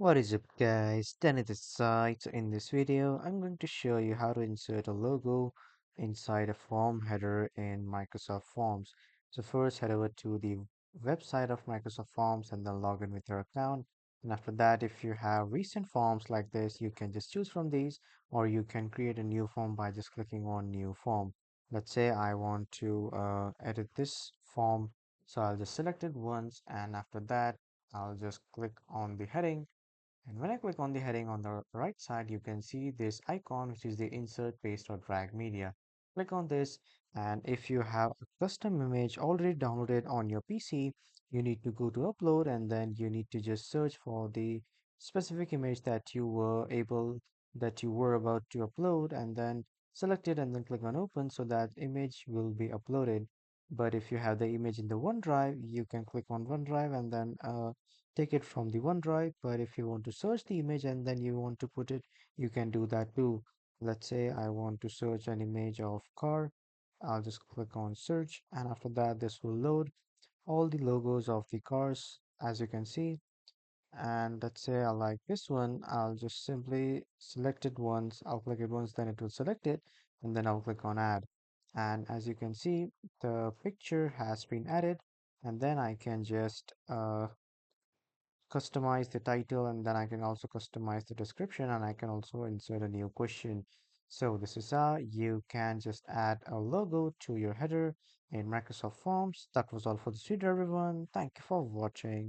What is up guys, Danny this side. So in this video, I'm going to show you how to insert a logo inside a form header in Microsoft Forms. So first head over to the website of Microsoft Forms and then log in with your account. And after that, if you have recent forms like this, you can just choose from these or you can create a new form by just clicking on new form. Let's say I want to edit this form. So I'll just select it once and after that, I'll just click on the heading and when I click on the heading on the right side, you can see this icon, which is the insert, paste or drag media. Click on this. And if you have a custom image already downloaded on your PC, you need to go to upload and then you need to just search for the specific image that you were about to upload and then select it and then click on open so that image will be uploaded. But if you have the image in the OneDrive, you can click on OneDrive and then take it from the OneDrive. But if you want to search the image and then you want to put it, you can do that too. Let's say I want to search an image of car. I'll just click on search and after that this will load all the logos of the cars as you can see. And let's say I like this one, I'll just simply select it once. I'll click it once, then it will select it and then I'll click on add. And as you can see, the picture has been added and then I can just customize the title and then I can also customize the description and I can also insert a new question. So this is how you can just add a logo to your header in Microsoft Forms. That was all for this video, everyone. Thank you for watching.